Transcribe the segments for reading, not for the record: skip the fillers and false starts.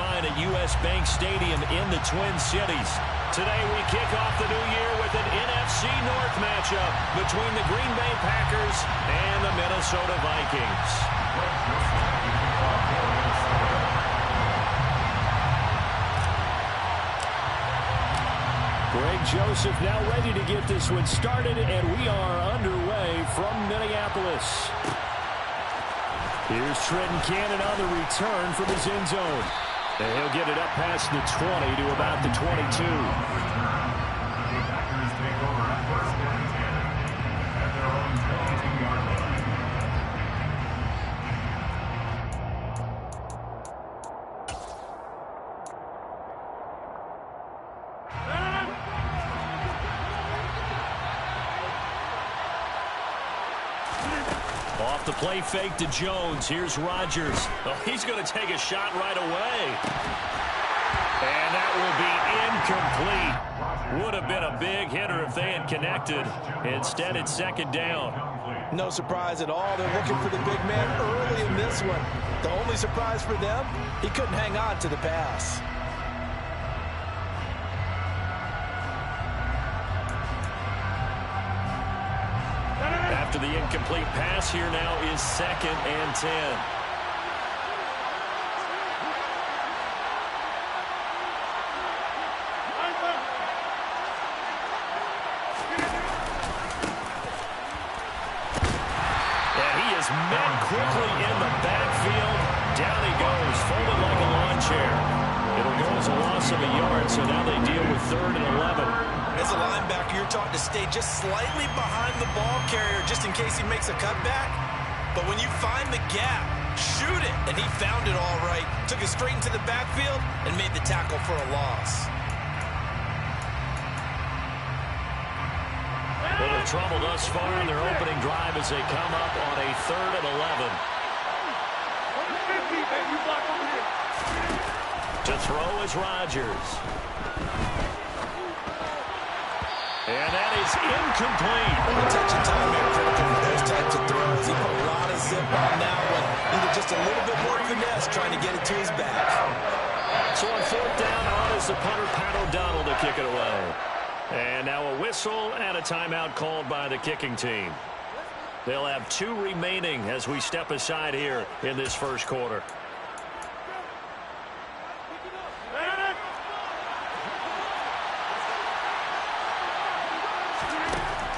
find at U.S. Bank Stadium in the Twin Cities. Today we kick off the new year with an NFC North matchup between the Green Bay Packers and the Minnesota Vikings. Greg Joseph now ready to get this one started, and we are underway from Minneapolis. Here's Trenton Cannon on the return from his end zone. And he'll get it up past the 20 to about the 22. Off the play fake to Jones. Here's Rodgers. Oh, he's going to take a shot right away. And that will be incomplete. Would have been a big hitter if they had connected. Instead, it's second down. No surprise at all. They're looking for the big man early in this one. The only surprise for them, he couldn't hang on to the pass. After the incomplete pass, here now is 2nd and 10. And he is met quickly in the backfield. Down he goes, folded like a lawn chair. It'll go as a loss of a yard, so now they deal with 3rd and 11. As a linebacker, you're taught to stay just slightly behind the ball carrier just in case he makes a cutback. But when you find the gap, shoot it. And he found it all right. Took it straight into the backfield and made the tackle for a loss. Little trouble thus far in their opening drive as they come up on a 3rd and 11. To throw is Rodgers. And that is incomplete. Touch and time are critical for those types of throws. He put a lot of zip on that one. Needed just a little bit more finesse trying to get it to his back. So on 4th down, on is the punter, Pat O'Donnell, to kick it away. And now a whistle and a timeout called by the kicking team. They'll have 2 remaining as we step aside here in this first quarter.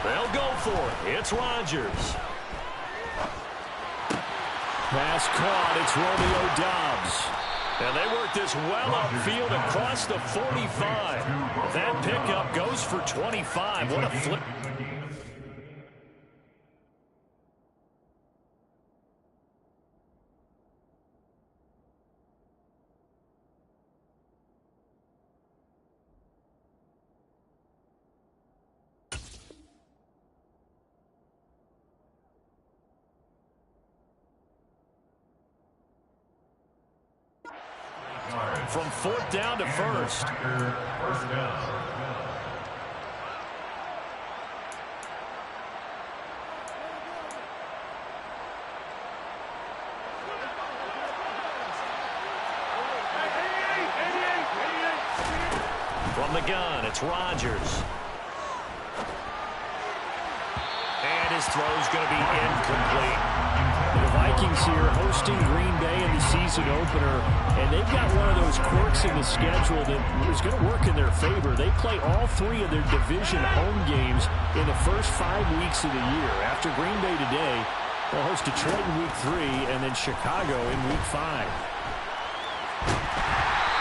They'll go for it. It's Rodgers. Pass caught. It's Romeo Doubs. And they work this well upfield across the 45. That pickup goes for 25. What a flip. From 4th down to 1st. From the gun, it's Rodgers. And his throw's going to be incomplete. The Vikings here hosting Green Bay in the season opener, and they've got one of those quirks in the schedule that is going to work in their favor. They play all 3 of their division home games in the first 5 weeks of the year. After Green Bay today, they'll host Detroit in week 3 and then Chicago in week 5.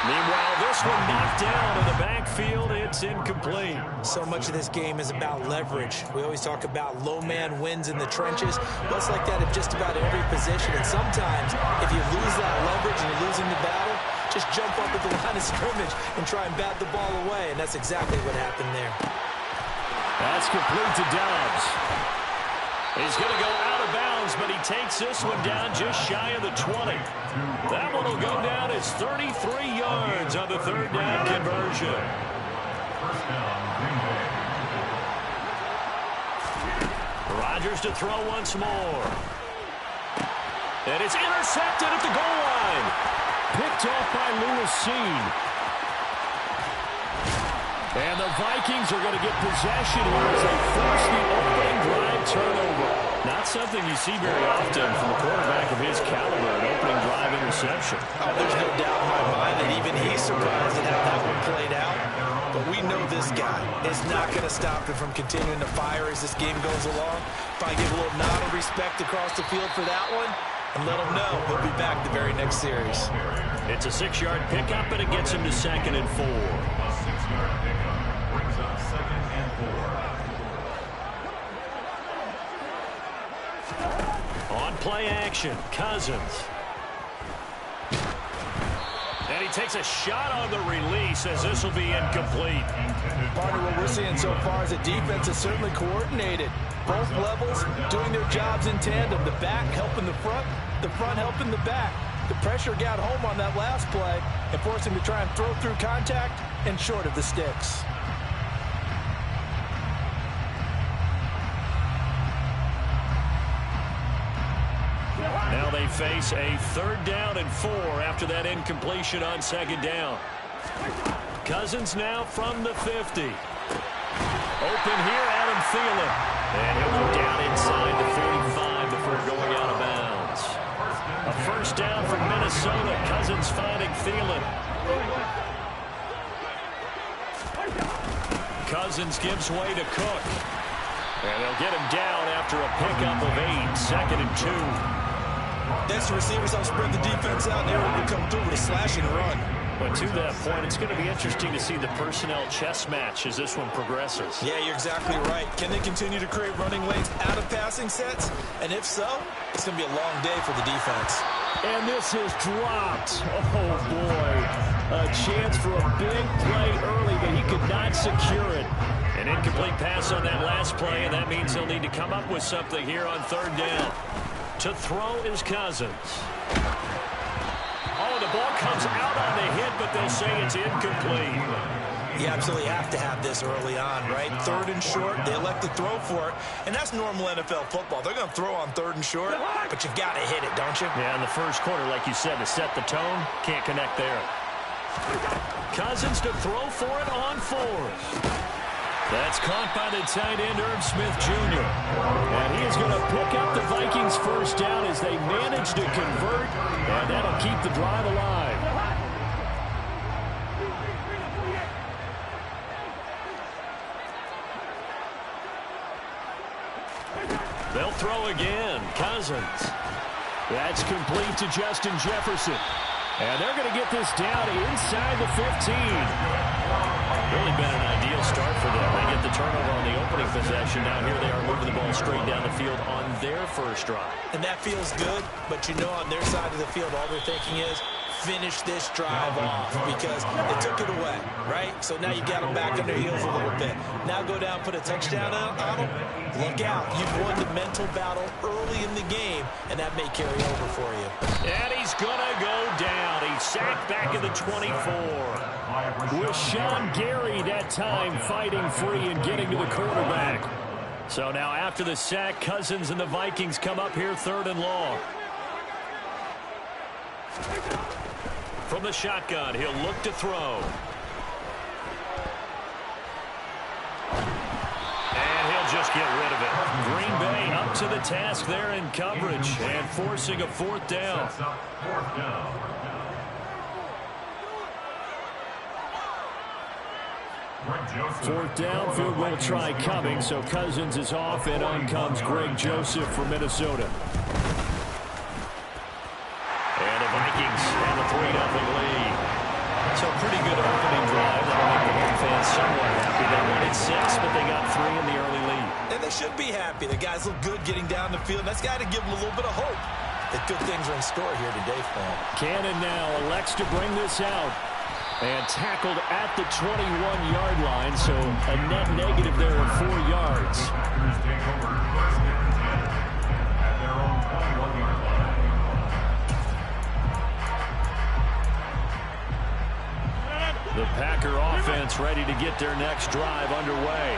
Meanwhile, this one knocked down in the backfield. It's incomplete. So much of this game is about leverage. We always talk about low man wins in the trenches. Well, it's like that at just about every position. And sometimes, if you lose that leverage and you're losing the battle, just jump up at the line of scrimmage and try and bat the ball away. And that's exactly what happened there. That's complete to Doubs. He's going to go out of bounds, but he takes this one down just shy of the 20. That one will go down as 33 yards on the 3rd down conversion. Rodgers to throw once more. And it's intercepted at the goal line. picked off by Lewis. And the Vikings are going to get possession here as they force the opening drive turnover. Not something you see very often from a quarterback of his caliber, an opening drive interception. Oh, there's no doubt in my mind that even he's surprised at how that one played out. But we know this guy is not going to stop him from continuing to fire as this game goes along. Probably give a little nod of respect across the field for that one and let him know he'll be back the very next series. It's a 6-yard pickup, and it gets him to 2nd and 4. On play action, Cousins. And he takes a shot on the release as this will be incomplete. Partner, what we're seeing so far is the defense is certainly coordinated. Both levels doing their jobs in tandem. The back helping the front helping the back. The pressure got home on that last play and forced him to try and throw through contact and short of the sticks. Now they face a 3rd down and 4 after that incompletion on 2nd down. Cousins now from the 50. Open here, Adam Thielen. And he'll go down inside the 45 before going out of bounds. A 1st down for Minnesota. Cousins finding Thielen. Cousins gives way to Cook. And they'll get him down after a pickup of 8, 2nd and 2. That's the receivers help spread the defense out, and they're able to come through with a slash and run. But to that point, it's going to be interesting to see the personnel chess match as this one progresses. Yeah, you're exactly right. Can they continue to create running lanes out of passing sets? And if so, it's going to be a long day for the defense. And this is dropped. Oh, boy. A chance for a big play early, but he could not secure it. An incomplete pass on that last play, and that means he'll need to come up with something here on 3rd down. To throw is Cousins. Oh, the ball comes out on the hit, but they'll say it's incomplete. You absolutely have to have this early on, right? 3rd and short, they elect to throw for it, and that's normal NFL football. They're going to throw on 3rd and short, but you've got to hit it, don't you? Yeah, in the first quarter, like you said, to set the tone, can't connect there. Cousins to throw for it on 4th. That's caught by the tight end, Irv Smith Jr. And he is going to pick up the Vikings' 1st down as they manage to convert, and that'll keep the drive alive. They'll throw again. Cousins. That's complete to Justin Jefferson. And they're going to get this down inside the 15. Really been an ideal start for them. They get the turnover on the opening possession. Now here they are moving the ball straight down the field on their 1st drive. And that feels good, but you know on their side of the field all they're thinking is finish this drive off because they took it away, right? So now you got them back on their heels a little bit. Now go down, put a touchdown on them. Look out. You've won the mental battle early in the game, and that may carry over for you. And he's going to go down. He's sacked back at the 24. With Sean Gary that time fighting free and getting to the quarterback. So now after the sack, Cousins and the Vikings come up here 3rd and long. From the shotgun, he'll look to throw. And he'll just get rid of it. Green Bay up to the task there in coverage and forcing a 4th down. 4th down, field goal try coming, so Cousins is off, and on comes Greg Joseph for Minnesota. And the Vikings have a 3-0 lead. So pretty good opening drive. That'll make the home fans somewhat happy. They wanted 6, but they got 3 in the early lead. And they should be happy. The guys look good getting down the field. That's got to give them a little bit of hope that good things are in store here today for them. Cannon now elects to bring this out. And tackled at the 21-yard line, so a net negative there of 4 yards. The Packer offense ready to get their next drive underway.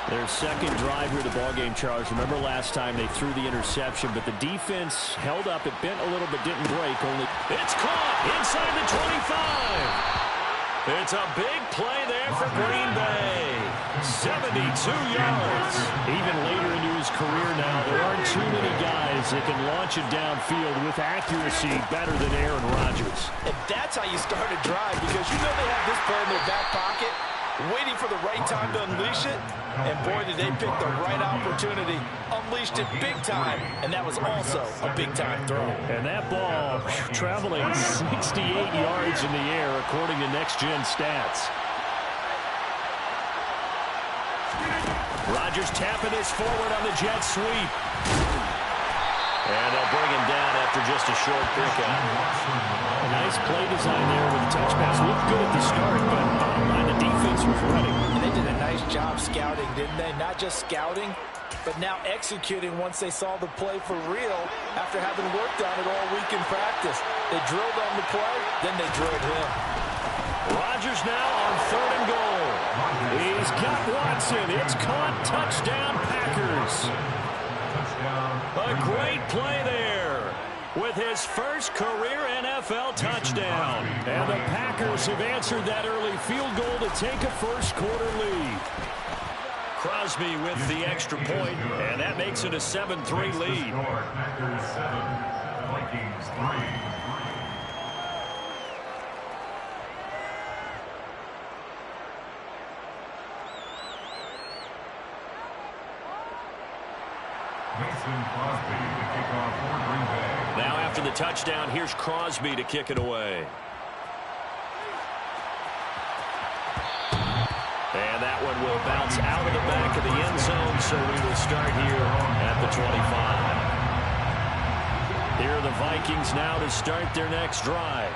Their second drive here of the ballgame, Charles. Remember last time they threw the interception, but the defense held up. It bent a little but didn't break. It's caught inside the 25. It's a big play there for Green Bay. 72 yards. Even later into his career now, there aren't too many guys that can launch it downfield with accuracy better than Aaron Rodgers. And that's how you start a drive, because you know they have this play in their back pocket, waiting for the right time to unleash it. And boy, did they pick the right opportunity. Unleashed it big time, and that was also a big-time throw. And that ball traveling 68 yards in the air, according to next-gen stats. Rodgers tapping this forward on the jet sweep. And they'll bring him down after just a short pickup. A nice play design there with the touch pass. Looked good at the start, but bottom line, the defense was ready. And they did a nice job scouting, didn't they? Not just scouting, but now executing once they saw the play for real after having worked on it all week in practice. They drilled on the play, then they drilled him. Rodgers now on 3rd and goal. He's got Watson. It's caught. Touchdown, Packers. A great play there with his first career NFL touchdown. And the Packers have answered that early field goal to take a first-quarter lead. Crosby with the extra point, and that makes it a 7-3 lead. Packers 7, Vikings 3. Now after the touchdown, here's Crosby to kick it away. And that one will bounce out of the back of the end zone, so we will start here at the 25. Here are the Vikings now to start their next drive.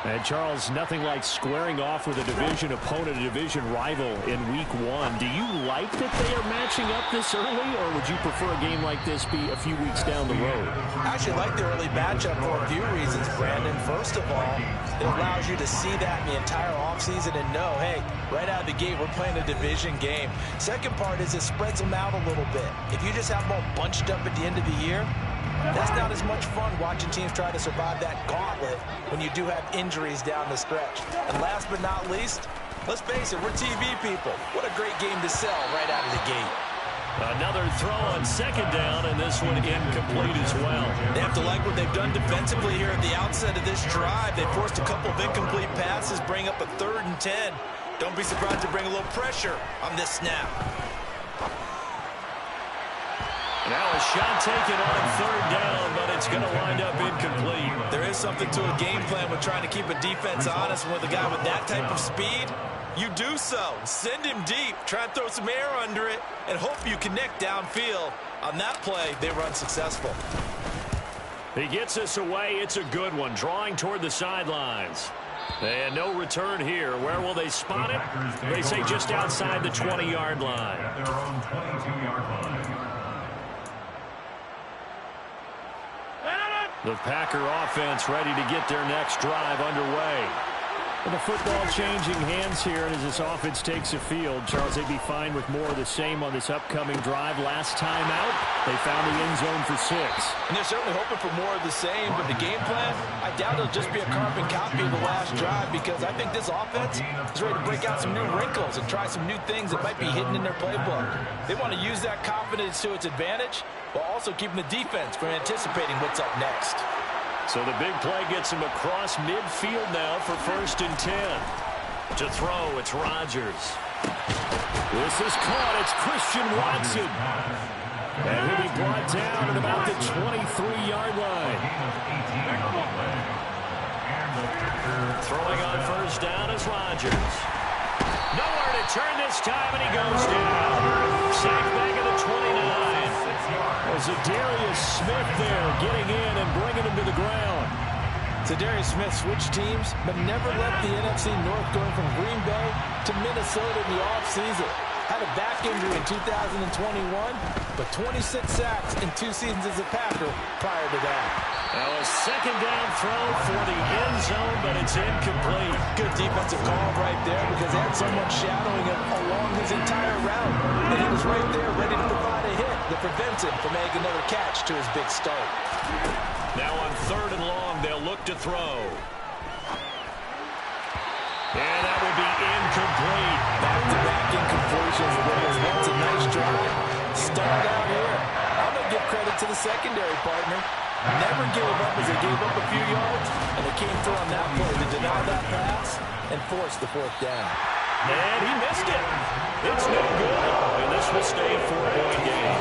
And, Charles, nothing like squaring off with a division opponent, a division rival in Week 1. Do you like that they are matching up this early, or would you prefer a game like this be a few weeks down the road? I actually like the early matchup for a few reasons, Brandon. First of all, it allows you to see that in the entire offseason and know, hey, right out of the gate, we're playing a division game. Second part is it spreads them out a little bit. If you just have them all bunched up at the end of the year, that's not as much fun watching teams try to survive that gauntlet when you do have injuries down the stretch. And last but not least, let's face it, we're TV people. What a great game to sell right out of the gate. Another throw on 2nd down, and this one incomplete as well. They have to like what they've done defensively here at the outset of this drive. They forced a couple of incomplete passes, bring up a 3rd and 10. Don't be surprised to bring a little pressure on this snap. Now a shot taken on 3rd down, but it's going to wind up incomplete. There is something to a game plan with trying to keep a defense honest. With a guy with that type of speed, you do so. Send him deep, try and throw some air under it, and hope you connect downfield. On that play, they were unsuccessful. He gets us away. It's a good one, drawing toward the sidelines. And no return here. Where will they spot it? They say just outside the 20-yard line. At their own 22-yard line. The Packer offense ready to get their next drive underway. And the football changing hands here, and as this offense takes the field, Charles, they'd be fine with more of the same on this upcoming drive. Last time out, they found the end zone for 6. And they're certainly hoping for more of the same, but the game plan, I doubt it'll just be a carbon copy of the last drive, because I think this offense is ready to break out some new wrinkles and try some new things that might be hidden in their playbook. They want to use that confidence to its advantage, while also keeping the defense from anticipating what's up next. So the big play gets him across midfield now for 1st and 10. To throw, it's Rodgers. This is caught. It's Christian Watson. And he'll be brought down at about the 23-yard line. Throwing on 1st down is Rodgers. Nowhere to turn this time, and he goes down. Sacked back at the 29. Zadarius Smith there getting in and bringing him to the ground. Zadarius Smith switched teams, but never left the NFC North, going from Green Bay to Minnesota in the offseason. Had a back injury in 2021, but 26 sacks in 2 seasons as a Packer prior to that. Now a 2nd down throw for the end zone, but it's incomplete. Good defense offensive call right there because they had someone shadowing him along his entire route. And he was right there ready to provide a hit that prevents him from making another catch to his big start. Now on 3rd and long, they'll look to throw. And that will be incomplete. Back-to-back incompletions. That's a nice drive. Stalled out here. I'm going to give credit to the secondary partner. Never gave up as they gave up a few yards, and they came through on that play to deny that pass and force the 4th down. And he missed it. It's no good. And this will stay a 4-point game.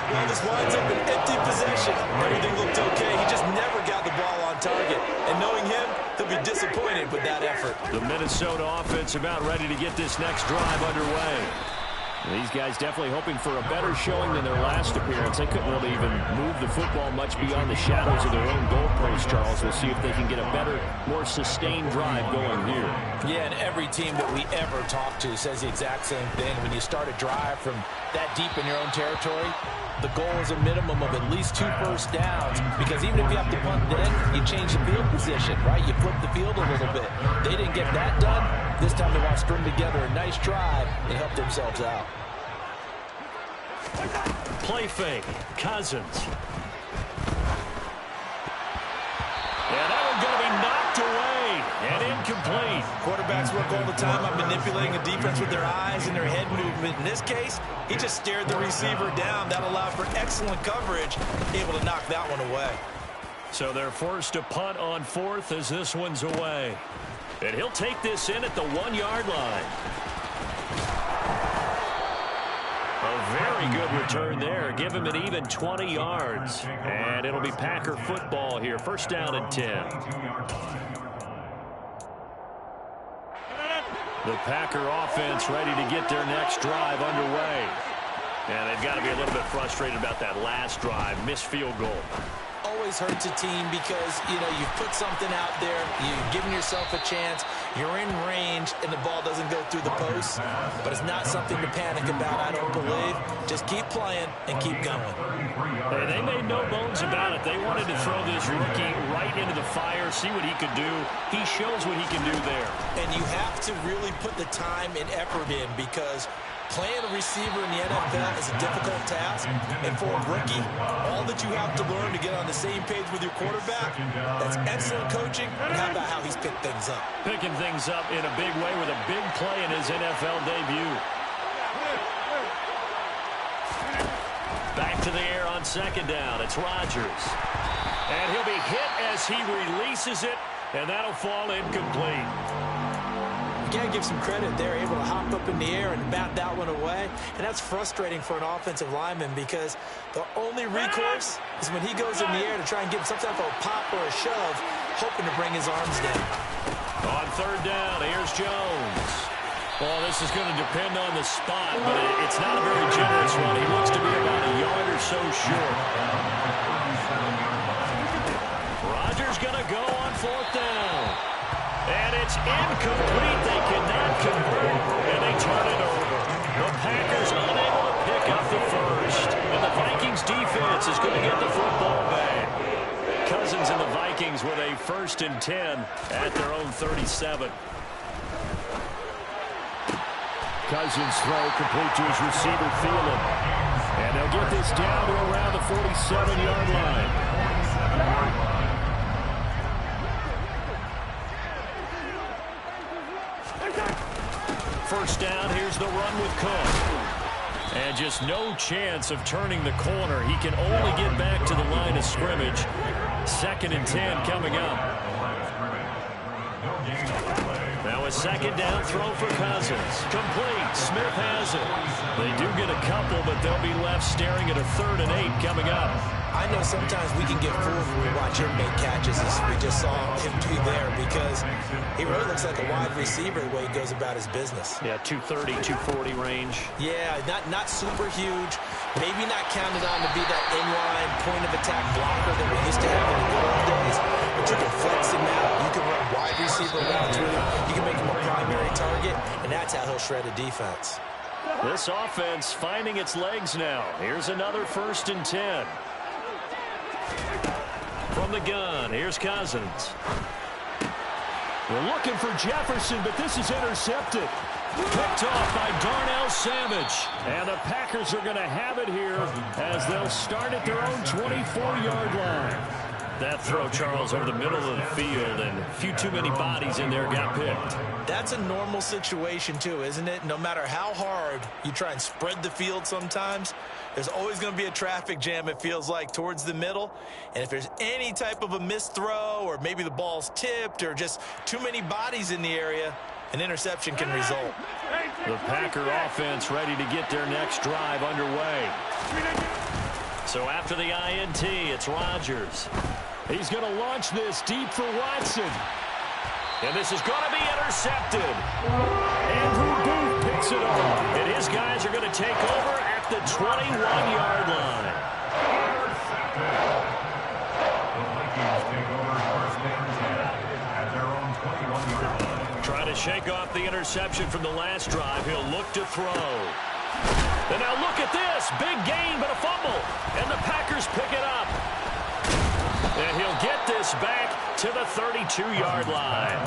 Well, this winds up an empty possession. Everything looked okay. He just never got the ball on target. And knowing him, he'll be disappointed with that effort. The Minnesota offense about ready to get this next drive underway. These guys definitely hoping for a better showing than their last appearance. They couldn't really even move the football much beyond the shadows of their own goalpost, Charles. We'll see if they can get a better, more sustained drive going here. Yeah, and every team that we ever talk to says the exact same thing. When you start a drive from that deep in your own territory, the goal is a minimum of at least 2 first downs, because even if you have to punt then, you change the field position, right? You flip the field a little bit. They didn't get that done. This time they want to string together a nice drive and help themselves out. Play fake. Cousins. And that one's going to be knocked away and incomplete. Quarterbacks work all the time on manipulating a defense with their eyes and their head movement. In this case, he just stared the receiver down. That allowed for excellent coverage, able to knock that one away. So they're forced to punt on 4th as this one's away. And he'll take this in at the 1-yard line. A very good return there. Give him an even 20 yards. And it'll be Packer football here. 1st down and 10. The Packer offense ready to get their next drive underway. And they've got to be a little bit frustrated about that last drive. Missed field goal. Always hurts a team because, you know, you've put something out there, you've given yourself a chance, you're in range, and the ball doesn't go through the post. But it's not something to panic about, I don't believe. Just keep playing and keep going. Hey, they made no bones about it. They wanted to throw this rookie right into the fire, see what he could do. He shows what he can do there. And you have to really put the time and effort in, because playing a receiver in the NFL is a difficult task. And for a rookie, all that you have to learn to get on the same page with your quarterback, that's excellent coaching. And how about how he's picked things up? Picking things up in a big way with a big play in his NFL debut. Back to the air on 2nd down. It's Rodgers. And he'll be hit as he releases it, and that'll fall incomplete. You got to give some credit. They're able to hop up in the air and bat that one away. And that's frustrating for an offensive lineman, because the only recourse is when he goes in the air to try and get some type of a pop or a shove, hoping to bring his arms down. On 3rd down, here's Jones. Well, this is going to depend on the spot, but it's not a very generous one. He looks to be about a yard or so short. Rodgers going to go on 4th down. And it's incomplete. They cannot convert, and they turn it over. The Packers unable to pick up the first. And the Vikings defense is going to get the football back. Cousins and the Vikings with a 1st and 10 at their own 37. Cousins throw complete to his receiver, Thielen. And they'll get this down to around the 47-yard line. First down, here's the run with Cook. And just no chance of turning the corner. He can only get back to the line of scrimmage. 2nd and 10 coming up. Now a 2nd down throw for Cousins. Complete. Smith has it. They do get a couple, but they'll be left staring at a 3rd and 8 coming up. I know sometimes we can get fooled when we watch him make catches, as we just saw him do there, because he really looks like a wide receiver the way he goes about his business. Yeah, 230, 240 range. Yeah, not super huge. Maybe not counted on to be that inline point-of-attack blocker that we used to have in the good old days. But you can flex him out. You can run wide receiver routes with him. You can make him a primary target, and that's how he'll shred a defense. This offense finding its legs now. Here's another 1st and 10. From the gun, here's Cousins. They're looking for Jefferson, but this is intercepted. Picked off by Darnell Savage. And the Packers are going to have it here as they'll start at their own 24-yard line. That throw, Charles, over the middle of the field, and a few too many bodies in there got picked. That's a normal situation, too, isn't it? No matter how hard you try and spread the field sometimes, there's always going to be a traffic jam, it feels like, towards the middle. And if there's any type of a missed throw or maybe the ball's tipped or just too many bodies in the area, an interception can result. The Packer offense ready to get their next drive underway. So after the INT, it's Rodgers. He's going to launch this deep for Watson. And this is going to be intercepted. Andrew Booth picks it up. And his guys are going to take over at the 21-yard line. The Vikings take over first and 10 at their own 21-yard line. Trying to shake off the interception from the last drive. He'll look to throw. And now look at this. Big gain, but a fumble. And the Packers pick it up. And he'll get this back to the 32-yard line.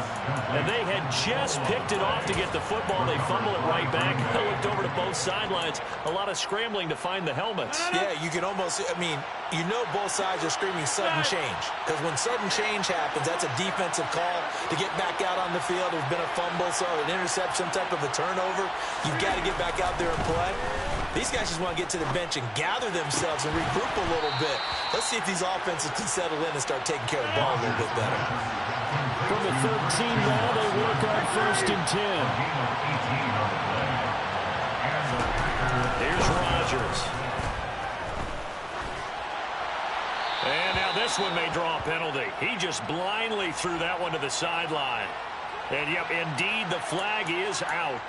And they had just picked it off to get the football. They fumble it right back. They looked over to both sidelines. A lot of scrambling to find the helmets. Yeah, you can almost, I mean, you know both sides are screaming sudden change. Because when sudden change happens, that's a defensive call to get back out on the field. There's been a fumble, so an interception, some type of a turnover. You've got to get back out there and play. These guys just want to get to the bench and gather themselves and regroup a little bit. Let's see if these offenses can settle in and start taking care of the ball a little bit better. From the 13 now, they work on first and 10. Here's Rodgers. And now this one may draw a penalty. He just blindly threw that one to the sideline. And, yep, indeed, the flag is out.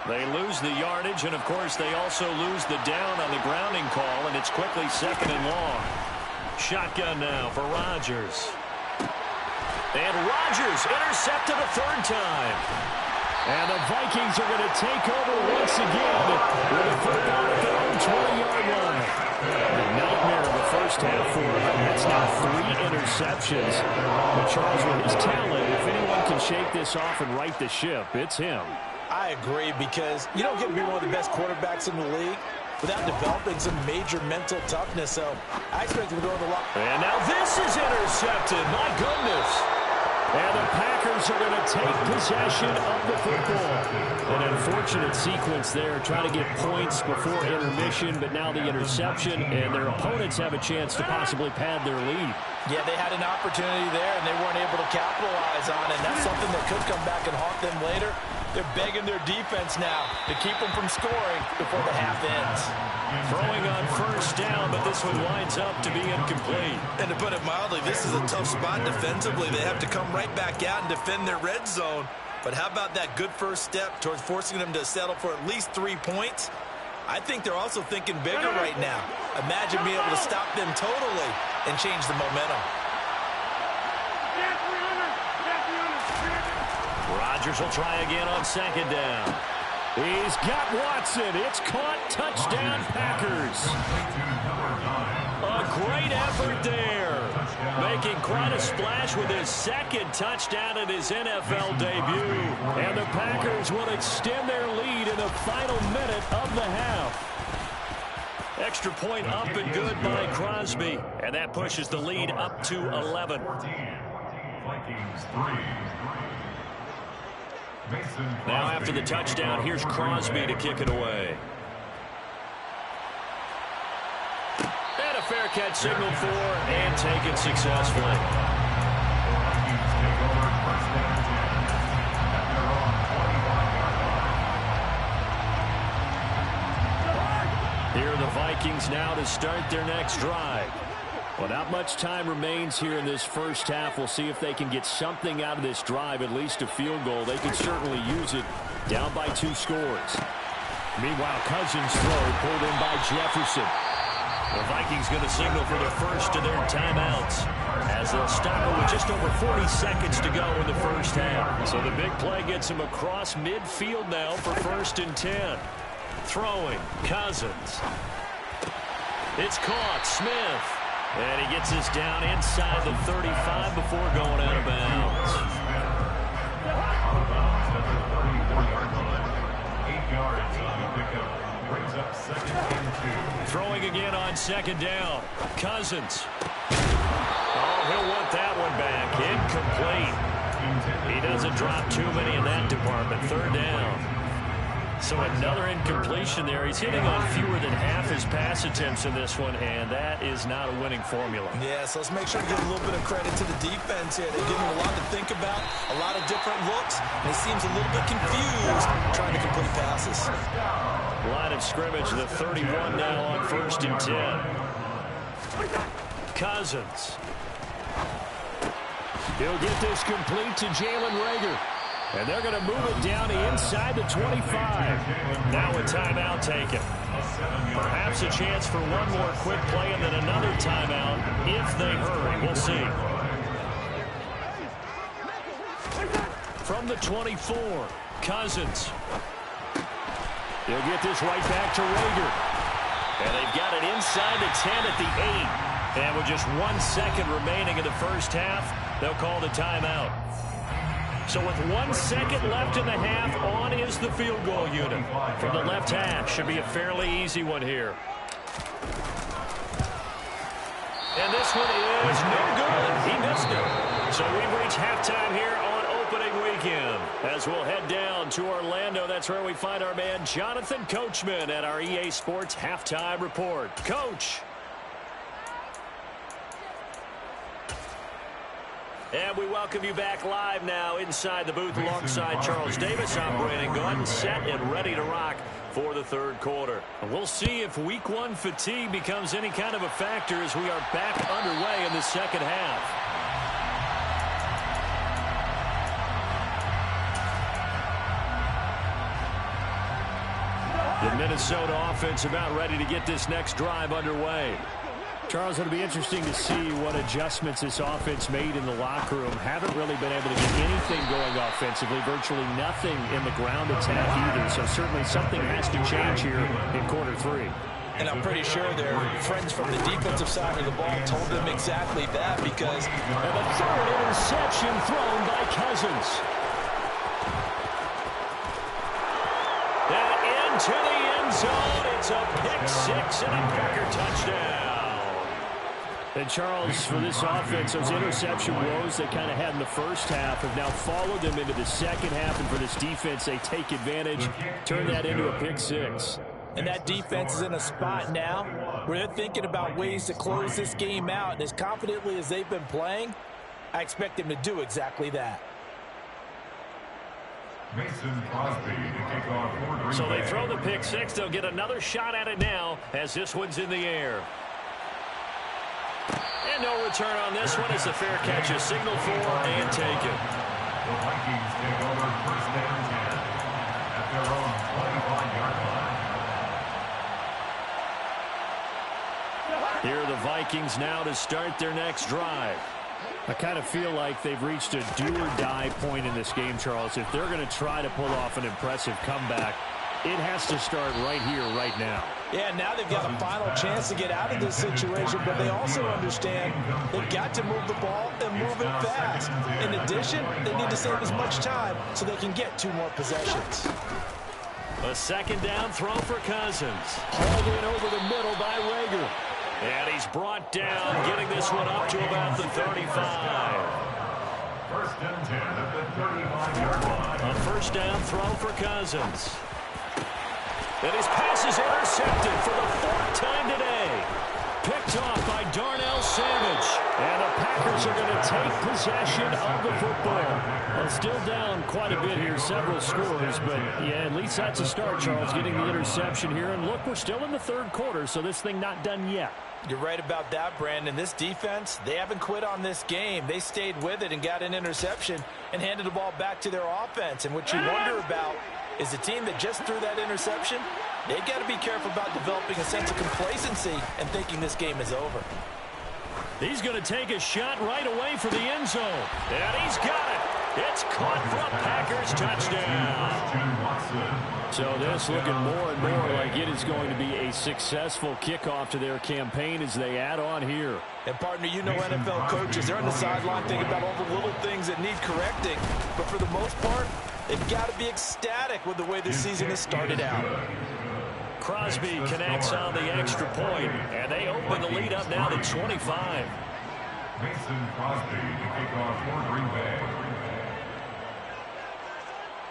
They lose the yardage, and, of course, they also lose the down on the grounding call, and it's quickly second and long. Shotgun now for Rodgers. And Rodgers intercepted a third time. And the Vikings are going to take over once again with a football at their own 20-yard line. The nightmare of the first half for him. That's now 3 interceptions. But Charles, with his talent, if anyone can shake this off and right the ship, it's him. I agree, because you don't get to be one of the best quarterbacks in the league without developing some major mental toughness. So I expect him to go on the line. And now this is intercepted. My goodness. And the Packers are going to take possession of the football. An unfortunate sequence there, trying to get points before intermission, but now the interception, and their opponents have a chance to possibly pad their lead. Yeah, they had an opportunity there, and they weren't able to capitalize on it. And that's something that could come back and haunt them later. They're begging their defense now to keep them from scoring before the half ends. Throwing on first down, but this one winds up to be incomplete. And to put it mildly, this is a tough spot defensively. They have to come right back out and defend their red zone. But how about that good first step towards forcing them to settle for at least 3 points? I think they're also thinking bigger right now. Imagine being able to stop them totally and change the momentum. Rodgers will try again on second down. He's got Watson. It's caught. Touchdown, Packers. A great effort there. Making quite a splash with his second touchdown in his NFL debut. And the Packers will extend their lead in the final minute of the half. Extra point up and good by Crosby. And that pushes the lead up to 11. Vikings 3. Now after the touchdown, here's Crosby to kick it away. And a fair catch signaled for and taken successfully. Here are the Vikings now to start their next drive. Well, not much time remains here in this first half. We'll see if they can get something out of this drive, at least a field goal. They could certainly use it, down by 2 scores. Meanwhile, Cousins' throw pulled in by Jefferson. The Vikings going to signal for the first of their timeouts as they'll stop it with just over 40 seconds to go in the first half. So the big play gets them across midfield now for first and 10. Throwing, Cousins. It's caught. Smith. And he gets us down inside the 35 before going out of bounds. Out of bounds at the 34-yard line. 8 yards on the pickup. Brings up 2nd and 2. Throwing again on 2nd down. Cousins. Oh, he'll want that one back. Incomplete. He doesn't drop too many in that department. 3rd down. So another incompletion there. He's hitting on fewer than half his pass attempts in this one, and that is not a winning formula. Yeah, so let's make sure to give a little bit of credit to the defense here. They're giving him a lot to think about, a lot of different looks, and he seems a little bit confused trying to complete passes. Line of scrimmage, the 31 now on 1st and 10. Cousins. He'll get this complete to Jalen Reagor. And they're going to move it down to inside the 25. Now a timeout taken. Perhaps a chance for one more quick play and then another timeout if they hurry. We'll see. From the 24, Cousins. He'll get this right back to Reagor. And they've got it inside the 10 at the 8. And with just 1 second remaining in the first half, they'll call the timeout. So with 1 second left in the half, on is the field goal unit. From the left hash, should be a fairly easy one here. And this one is no good. He missed it. So we've reached halftime here on opening weekend. As we'll head down to Orlando, that's where we find our man Jonathan Coachman at our EA Sports Halftime Report. Coach. And we welcome you back live now inside the booth alongside Charles Davis. I'm Brandon Gordon, set and ready to rock for the 3rd quarter. And we'll see if week 1 fatigue becomes any kind of a factor as we are back underway in the 2nd half. The Minnesota offense about ready to get this next drive underway. Charles, it'll be interesting to see what adjustments this offense made in the locker room. Haven't really been able to get anything going offensively, virtually nothing in the ground attack either. So certainly something has to change here in quarter 3. And I'm pretty sure their friends from the defensive side of the ball told them exactly that because... And the 3rd interception thrown by Cousins. And into the end zone. It's a pick 6 and a Packer touchdown. And Charles, for this offense, those interception woes they kind of had in the first half have now followed them into the second half. And for this defense, they take advantage, turn that into a pick 6. And that defense is in a spot now where they're thinking about ways to close this game out. And as confidently as they've been playing, I expect them to do exactly that. Mason Crosby to kick off for Green Bay. So they throw the pick 6. They'll get another shot at it now as this one's in the air. And no return on this one. It's a fair catch, a signal for and taken. The Vikings take over 1st and 10 at their own 25-yard line. Here are the Vikings now to start their next drive. I kind of feel like they've reached a do-or-die point in this game, Charles. If they're going to try to pull off an impressive comeback, it has to start right here, right now. Yeah, now they've got a final chance to get out of this situation, but they also understand they've got to move the ball and move it fast. In addition, they need to save as much time so they can get 2 more possessions. A 2nd down throw for Cousins. Hauled in over the middle by Reagor. And he's brought down, getting this one up to about the 35. 1st and 10 at the 35-yard line. A 1st down throw for Cousins. And his pass is intercepted for the 4th time today. Picked off by Darnell Savage. And the Packers are going to take possession of the football. Well, still down quite a bit here, several scores. But, yeah, at least that's a start, Charles, getting the interception here. And, look, we're still in the 3rd quarter, so this thing not done yet. You're right about that, Brandon. This defense, they haven't quit on this game. They stayed with it and got an interception and handed the ball back to their offense. And what you wonder about is the team that just threw that interception, they got to be careful about developing a sense of complacency and thinking this game is over. He's going to take a shot right away for the end zone. And he's got it. It's caught for a Packers touchdown. So this looking more and more like it is going to be a successful kickoff to their campaign as they add on here. And, partner, you know NFL coaches, they're on the sideline thinking about all the little things that need correcting. But for the most part, they've got to be ecstatic with the way this season has started out. Crosby connects on the extra point, and they open the lead up now to 25. Mason Crosby to kick off for Green Bay.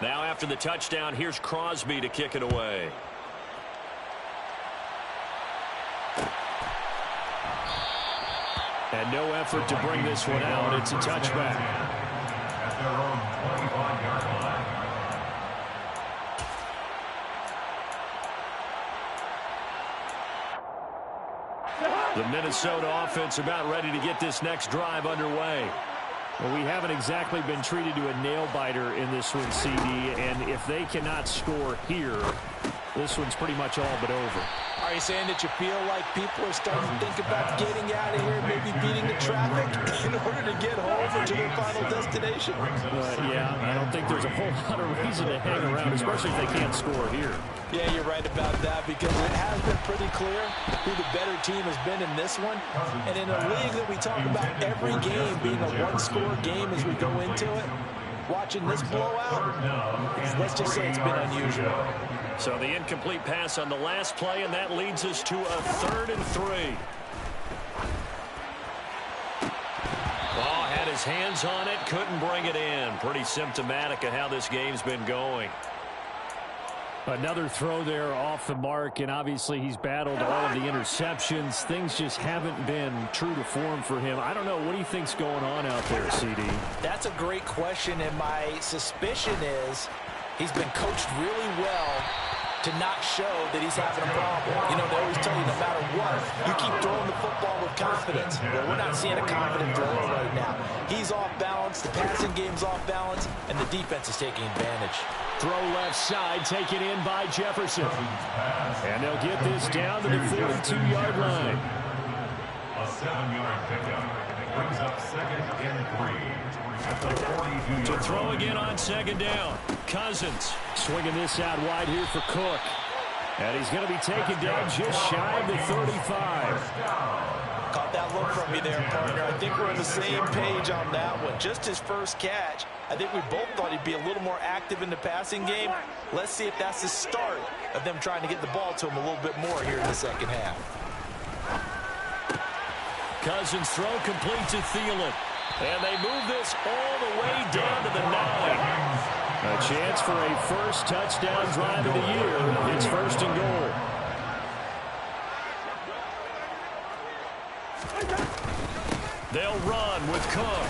Now after the touchdown, here's Crosby to kick it away. And no effort to bring this one out. It's a touchback. At their own 25-yard line. The Minnesota offense about ready to get this next drive underway. Well, we haven't exactly been treated to a nail-biter in this one, CD, and if they cannot score here, this one's pretty much all but over. Are you saying that you feel like people are starting to think about getting out of here, maybe beating the traffic in order to get home or to their final destination? Yeah, I don't think there's a whole lot of reason to hang around, especially if they can't score here. Yeah, you're right about that, because it has been pretty clear who the better team has been in this one. And in a league that we talk about every game being a one-score game as we go into it, watching this blowout, let's just say it's been unusual. So the incomplete pass on the last play, and that leads us to a 3rd and 3. Oh, had his hands on it, couldn't bring it in. Pretty symptomatic of how this game's been going. Another throw there off the mark, and obviously he's battled all of the interceptions. Things just haven't been true to form for him. I don't know. What do you think's going on out there, CD? That's a great question, and my suspicion is he's been coached really well to not show that he's having a problem. You know, they always tell you no matter what, you keep throwing the football with confidence. Well, we're not seeing a confident thrower right now. He's off balance, the passing game's off balance, and the defense is taking advantage. Throw left side, taken in by Jefferson. And they'll get this down to the 42-yard line. A 7-yard pickup. Brings up 2nd and 3. At the 42-yard To throw again on 2nd down. Cousins swinging this out wide here for Cook. And he's going to be taken down just shy of the 35. Caught that look from me there, partner. I think we're on the same page on that one. Just his first catch. I think we both thought he'd be a little more active in the passing game. Let's see if that's the start of them trying to get the ball to him a little bit more here in the second half. Cousins' throw complete to Thielen. And they move this all the way down to the 9. A chance for a first touchdown drive of the year. It's 1st and goal. They'll run with Cook.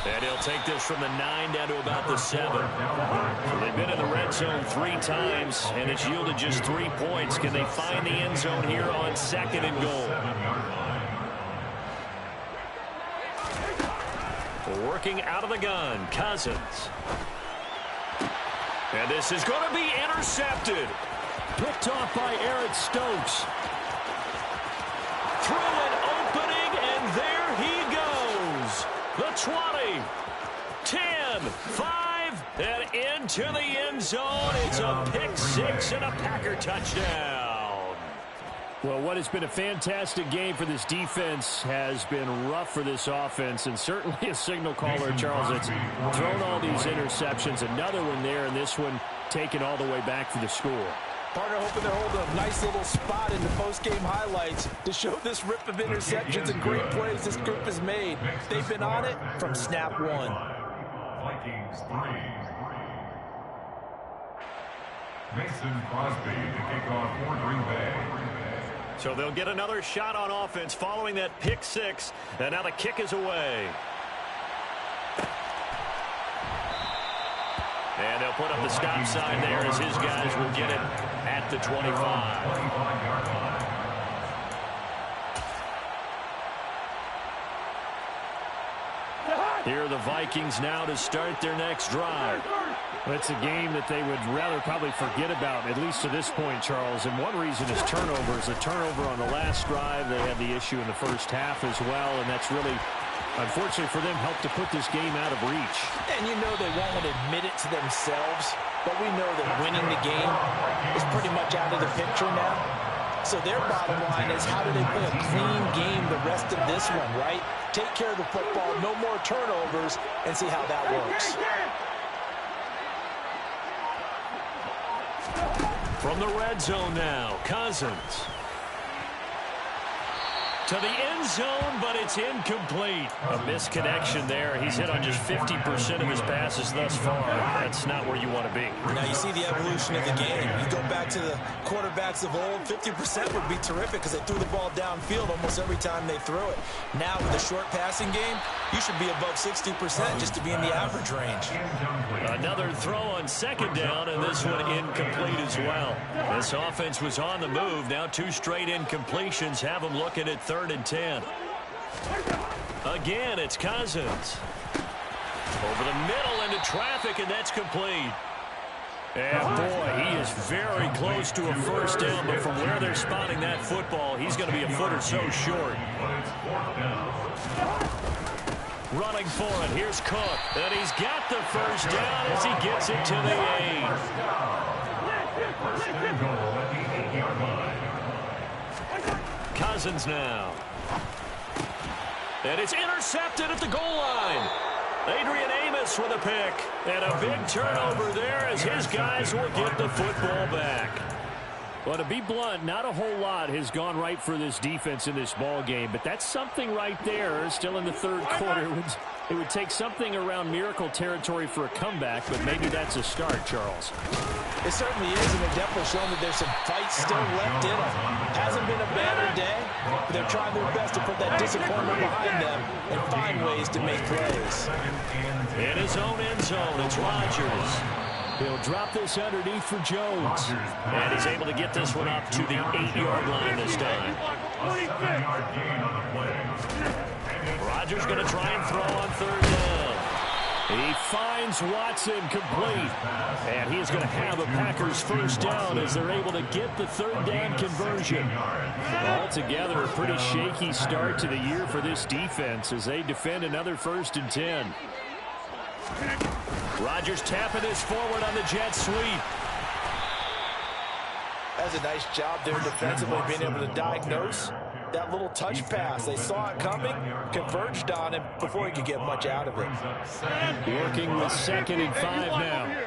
And he'll take this from the 9 down to about the 7. So they've been in the red zone 3 times, and it's yielded just 3 points. Can they find the end zone here on 2nd and goal? Working out of the gun, Cousins. And this is going to be intercepted. Picked off by Eric Stokes. Through an opening, and there he goes. The 20, 10, 5, and into the end zone. It's a pick 6 and a Packer touchdown. Well, what has been a fantastic game for this defense has been rough for this offense, and certainly a signal caller, Charles, that's thrown all these interceptions. Another one there, and this one taken all the way back for the score. Partner hoping they're holding a nice little spot in the post-game highlights to show this rip of interceptions and great plays this group has made. They've been on it from snap 1. Vikings 3. Mason Crosby to kick off for Green Bay. So they'll get another shot on offense following that pick 6, and now the kick is away. And they'll put up the stop sign there as his guys will get it at the 25. Here are the Vikings now to start their next drive. It's a game that they would rather probably forget about, at least to this point, Charles. And one reason is turnovers. A turnover on the last drive. They had the issue in the first half as well, and that's really, unfortunately for them, helped to put this game out of reach. And you know they won't admit it to themselves, but we know that winning the game is pretty much out of the picture now. So their bottom line is, how do they play a clean game the rest of this one, right? Take care of the football, no more turnovers, and see how that works. From the red zone now, Cousins. To the end zone, but it's incomplete. A misconnection there. He's hit on just 50% of his passes thus far. That's not where you want to be. Now you see the evolution of the game. You go back to the quarterbacks of old, 50% would be terrific because they threw the ball downfield almost every time they threw it. Now with the short passing game, you should be above 60% just to be in the average range. Another throw on second down, and this one incomplete as well. This offense was on the move. Now 2 straight incompletions have them looking at 3rd and 10. Again, it's Cousins. Over the middle into traffic, and that's complete. And boy, he is very close to a first down, but from where they're spotting that football, he's going to be a foot or so short. Running for it, here's Cook, and he's got the first down as he gets it to the 8. Cousins now. And it's intercepted at the goal line. Adrian Amos with a pick. And a big turnover there as his guys will get the football back. Well, to be blunt, not a whole lot has gone right for this defense in this ball game, but that's something right there. Still in the 3rd quarter. It would take something around miracle territory for a comeback, but maybe that's a start, Charles. It certainly is, and they're definitely showing that there's some fight still left in them. Hasn't been a banner day, but they're trying their best to put that disappointment behind them and find ways to make plays. In his own end zone, it's Rodgers. He'll drop this underneath for Jones. And he's able to get this one up to the 8-yard line this time. Rodgers going to try and throw on 3rd down. He finds Watson complete. And he is going to have a Packers first down as they're able to get the 3rd down conversion. Altogether, a pretty shaky start to the year for this defense as they defend another 1st and 10. Rodgers tapping this forward on the jet sweep. That's a nice job there defensively, being able to diagnose that little touch pass. They saw it coming, converged on him before he could get much out of it. Working with 2nd and 5 now.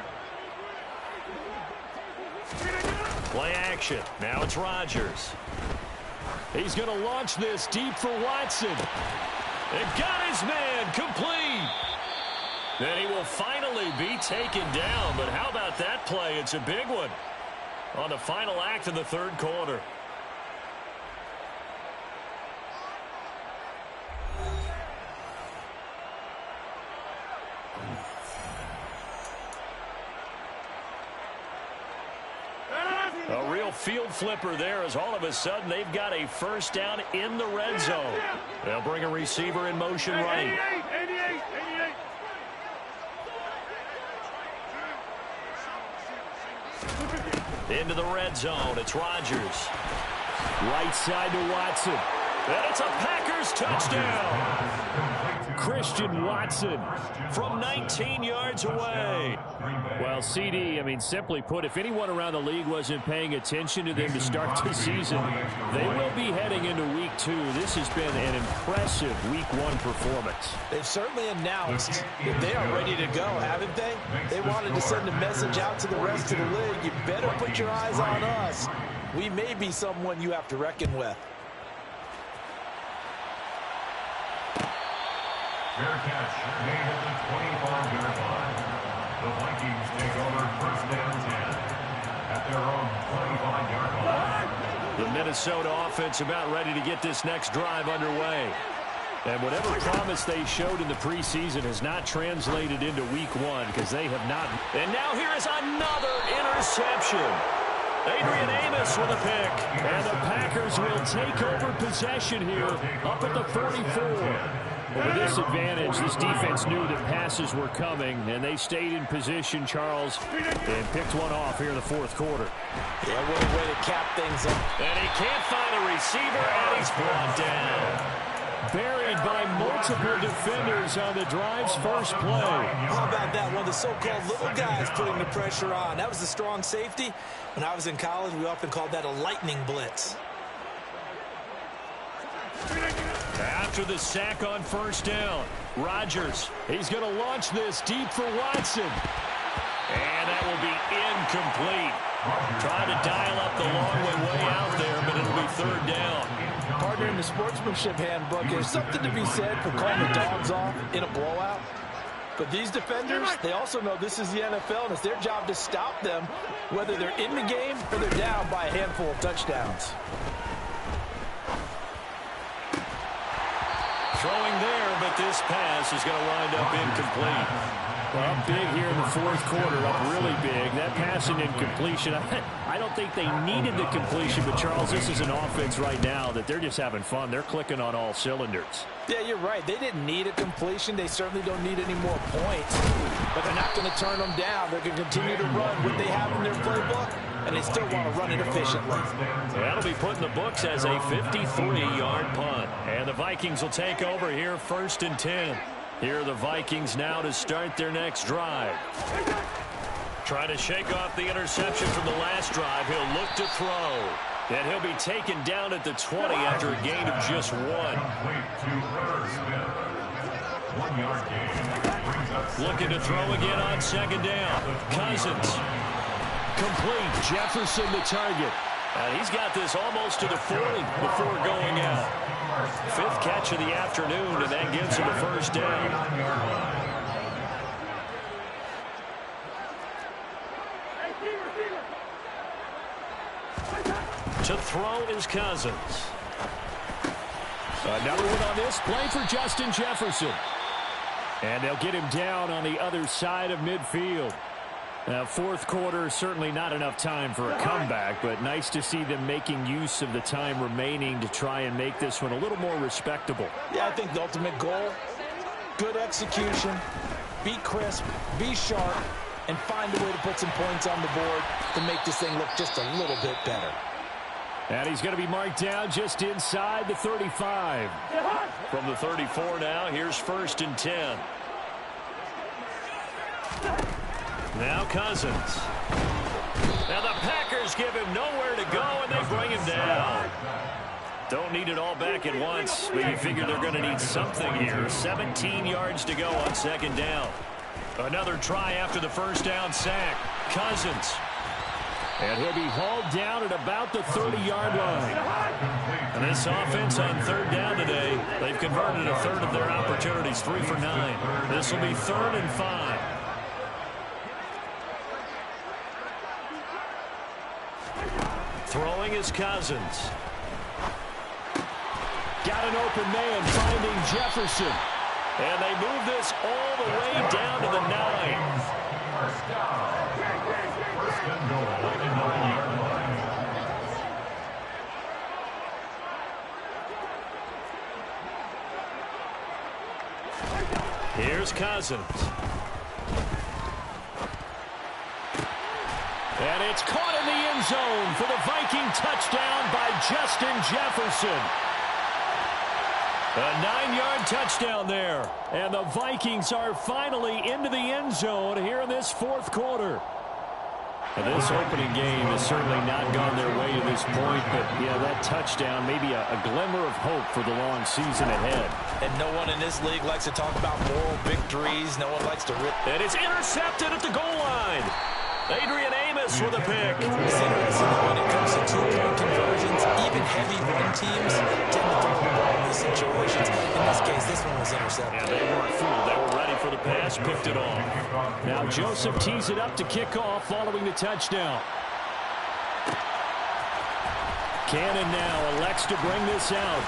Play action. Now it's Rodgers. He's going to launch this deep for Watson. They've got his man complete. Then he will finally be taken down. But how about that play? It's a big one on the final act of the 3rd quarter. A real field flipper there as all of a sudden they've got a first down in the red zone. They'll bring a receiver in motion right. Into the red zone, it's Rodgers. Right side to Watson. And it's a Packers touchdown. Christian Watson from 19 yards away. Well, CD, I mean, simply put, if anyone around the league wasn't paying attention to them to start the season, they will be heading into week 2. This has been an impressive week 1 performance. They've certainly announced that they are ready to go, haven't they? They wanted to send a message out to the rest of the league. You better put your eyes on us. We may be someone you have to reckon with. Fair catch made at the 25-yard line. The Vikings take over 1st and 10 at their own 25-yard line. The Minnesota offense about ready to get this next drive underway. And whatever promise they showed in the preseason has not translated into week 1 because they have not. And now here is another interception. Adrian Amos with a pick. And the Packers will take over possession here up at the 44. Well, with this advantage, this defense knew that passes were coming, and they stayed in position, Charles, and picked one off here in the fourth quarter. Yeah, what a way to cap things up. And he can't find a receiver, and he's brought down. Buried by multiple defenders on the drive's first play. How about that? One of the so-called little guys putting the pressure on. That was a strong safety. When I was in college, we often called that a lightning blitz. After the sack on first down, Rodgers, he's going to launch this deep for Watson. And that will be incomplete. Trying to dial up the long way out there, but it'll be third down. Partner, in the sportsmanship handbook, there's something to be said for calling the dogs off in a blowout. But these defenders, they also know this is the NFL, and it's their job to stop them, whether they're in the game or they're down by a handful of touchdowns. Throwing there, but this pass is going to wind up incomplete. Well, up big here in the fourth quarter, up really big. That pass and incompletion, I don't think they needed the completion, but Charles, this is an offense right now that they're just having fun. They're clicking on all cylinders. Yeah, you're right. They didn't need a completion. They certainly don't need any more points. But they're not going to turn them down. They're going to continue to run what they have in their playbook, and they still want to run it efficiently. That'll be put in the books as a 53-yard punt. And the Vikings will take over here first and 10. Here are the Vikings now to start their next drive. Trying to shake off the interception from the last drive. He'll look to throw. And he'll be taken down at the 20 after a gain of just one. Looking to throw again on second down. Cousins. Complete. Jefferson the target. And he's got this almost to the 40 before going out. Fifth catch of the afternoon, and that gives him a first down. To throw is Cousins. Another one on this play for Justin Jefferson. And they'll get him down on the other side of midfield. Fourth quarter, certainly not enough time for a comeback, but nice to see them making use of the time remaining to try and make this one a little more respectable. Yeah, I think the ultimate goal, good execution, be crisp, be sharp, and find a way to put some points on the board to make this thing look just a little bit better. And he's going to be marked down just inside the 35. From the 34 now, here's first and 10. Now Cousins. Now the Packers give him nowhere to go, and they bring him down. Don't need it all back at once, but you figure they're going to need something here. 17 yards to go on second down. Another try after the first down sack. Cousins. And he'll be hauled down at about the 30-yard line. And this offense on third down today, they've converted a third of their opportunities, 3 for 9. This will be 3rd and 5. Throwing is Cousins. Got an open man finding Jefferson. And they move this all the way down to the 9. Here's Cousins. And it's caught in the end zone for the Viking touchdown by Justin Jefferson. A 9-yard touchdown there. And the Vikings are finally into the end zone here in this fourth quarter. And this opening game has certainly not gone their way to this point, but yeah, that touchdown, maybe a glimmer of hope for the long season ahead. And no one in this league likes to talk about moral victories. No one likes to rip. And it's intercepted at the goal line. Adrian Amos with a pick. It's interesting that when it comes to two-point conversions, even heavy run teams tend to throw the ball in these situations. In this case, this one was intercepted. And they weren't fooled. They were ready for the pass, picked it off. Now Joseph tees it up to kick off following the touchdown. Cannon now elects to bring this out.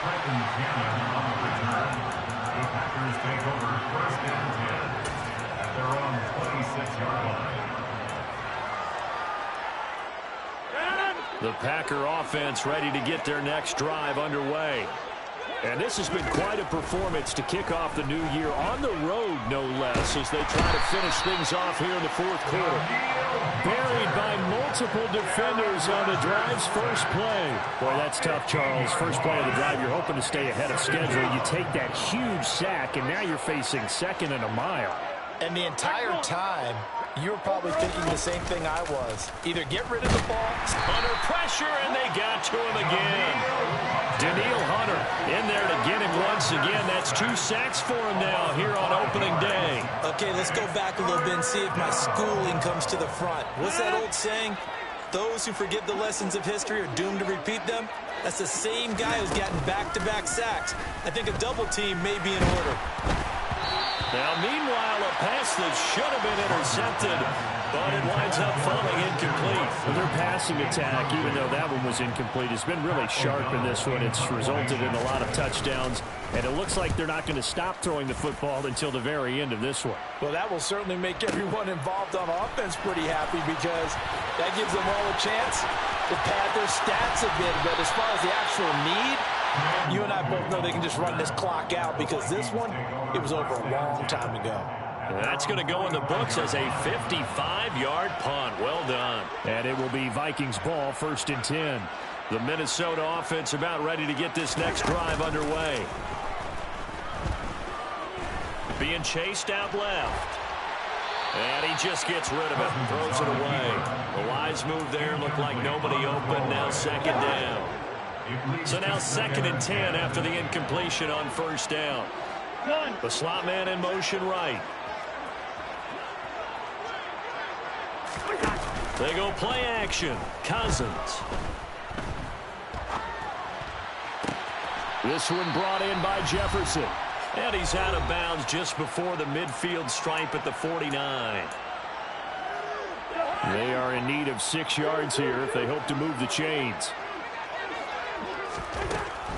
Trenton Cannon on the return. The Packers take over first and 10 at their own 26-yard line. The Packer offense ready to get their next drive underway. And this has been quite a performance to kick off the new year on the road, no less, as they try to finish things off here in the fourth quarter. Buried by multiple defenders on the drive's first play. Boy, that's tough, Charles. First play of the drive, you're hoping to stay ahead of schedule. You take that huge sack, and now you're facing second and a mile. And the entire time, you were probably thinking the same thing I was. Either get rid of the ball. Under pressure, and they got to him again. Danielle Hunter in there to get him once again. That's 2 sacks for him now here on opening day. Okay, let's go back a little bit and see if my schooling comes to the front. What's that old saying? Those who forget the lessons of history are doomed to repeat them. That's the same guy who's gotten back-to-back sacks. I think a double team may be in order. Now, meanwhile, a pass that should have been intercepted, but it winds up falling incomplete. Well, their passing attack, even though that one was incomplete, has been really sharp in this one. It's resulted in a lot of touchdowns, and it looks like they're not going to stop throwing the football until the very end of this one. Well, that will certainly make everyone involved on offense pretty happy because that gives them all a chance to pad their stats a bit. But as far as the actual need, you and I both know they can just run this clock out because this one, it was over a long time ago. That's going to go in the books as a 55-yard punt. Well done. And it will be Vikings ball, 1st and 10. The Minnesota offense about ready to get this next drive underway. Being chased out left. And he just gets rid of it and throws it away. The wise move there. Looked like nobody open. Now 2nd down. So now 2nd and 10 after the incompletion on 1st down. The slot man in motion right. They go play action. Cousins. This one brought in by Jefferson. And he's out of bounds just before the midfield stripe at the 49. They are in need of 6 yards here if they hope to move the chains.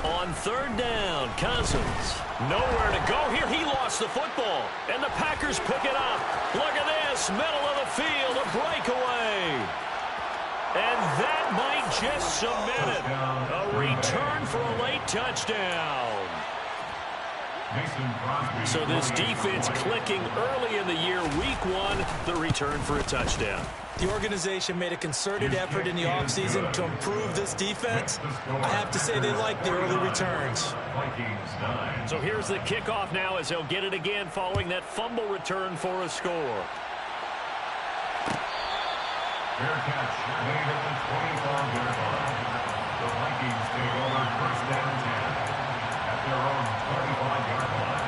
On 3rd down, Cousins. Nowhere to go here. He lost the football. And the Packers pick it up. Look at this. Middle of the field. A breakaway. And that might just cement it. A return for a late touchdown. So this defense clicking early in the year. Week 1, the return for a touchdown. The organization made a concerted effort in the offseason to improve this defense. I have to say they like the early returns. So here's the kickoff now as they'll get it again following that fumble return for a score. Fair catch made at the 25-yard line. The Vikings take over 1st and 10 at their own 25-yard line.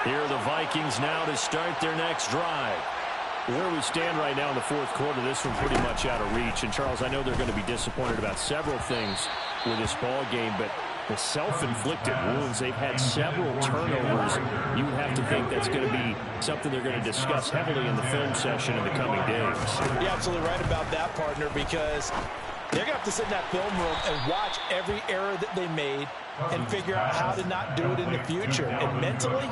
Here are the Vikings now to start their next drive. Where we stand right now in the 4th quarter, this one pretty much out of reach. And, Charles, I know they're going to be disappointed about several things with this ball game, but the self-inflicted wounds, they've had several turnovers. You have to think that's going to be something they're going to discuss heavily in the film session in the coming days. You're absolutely right about that, partner, because they're going to have to sit in that film room and watch every error that they made and figure out how to not do it in the future. And mentally,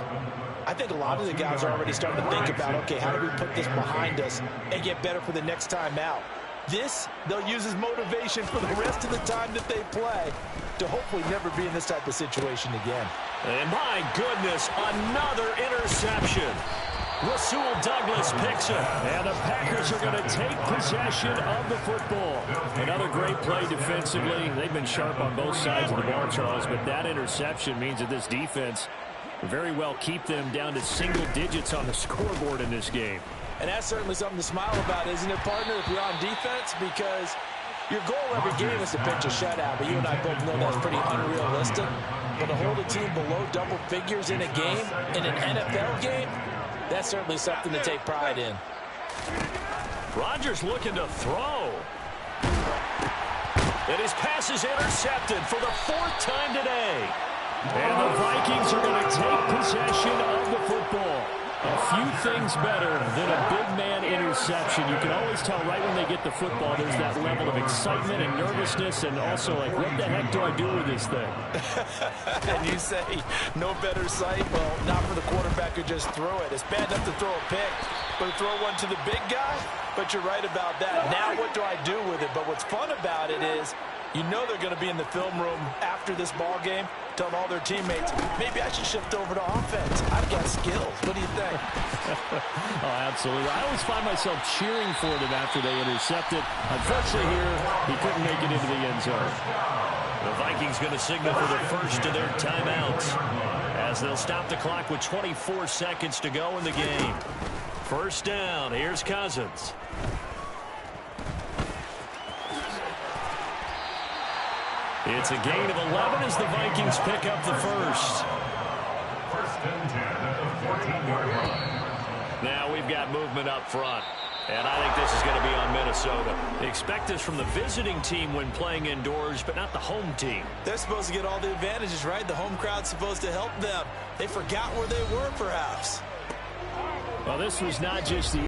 I think a lot of the guys are already starting to think about, okay, how do we put this behind us and get better for the next time out? This, they'll use as motivation for the rest of the time that they play to hopefully never be in this type of situation again. And my goodness, another interception. Rasul Douglas picks it. And the Packers are going to take possession of the football. Another great play defensively. They've been sharp on both sides of the ball, Charles, but that interception means that this defense very well keep them down to single digits on the scoreboard in this game. And that's certainly something to smile about, isn't it, partner, if you're on defense? Because your goal every game is to pitch a shutout, but you and I both know that's pretty unrealistic. But to hold a team below double figures in a game, in an NFL game, that's certainly something to take pride in. Rodgers looking to throw. And his pass is intercepted for the 4th time today. And the Vikings are going to take possession of the football. A few things better than a big man interception. You can always tell right when they get the football, there's that level of excitement and nervousness, and also like, what the heck do I do with this thing? And you say, no better sight? Well, not for the quarterback who just threw it. It's bad enough to throw a pick, but to throw one to the big guy, But you're right about that. Now what do I do with it? But what's fun about it is you know they're going to be in the film room after this ball game, telling all their teammates, maybe I should shift over to offense. I've got skills. What do you think? Oh, absolutely. I always find myself cheering for them after they intercept it. Unfortunately here, he couldn't make it into the end zone. The Vikings going to signal for the first of their timeouts as they'll stop the clock with 24 seconds to go in the game. First down. Here's Cousins. It's a gain of 11 as the Vikings pick up the first. First and 10 at the 14-yard line. Now we've got movement up front. And I think this is going to be on Minnesota. Expect this from the visiting team when playing indoors, but not the home team. They're supposed to get all the advantages, right? The home crowd's supposed to help them. They forgot where they were, perhaps. Well, this was not just the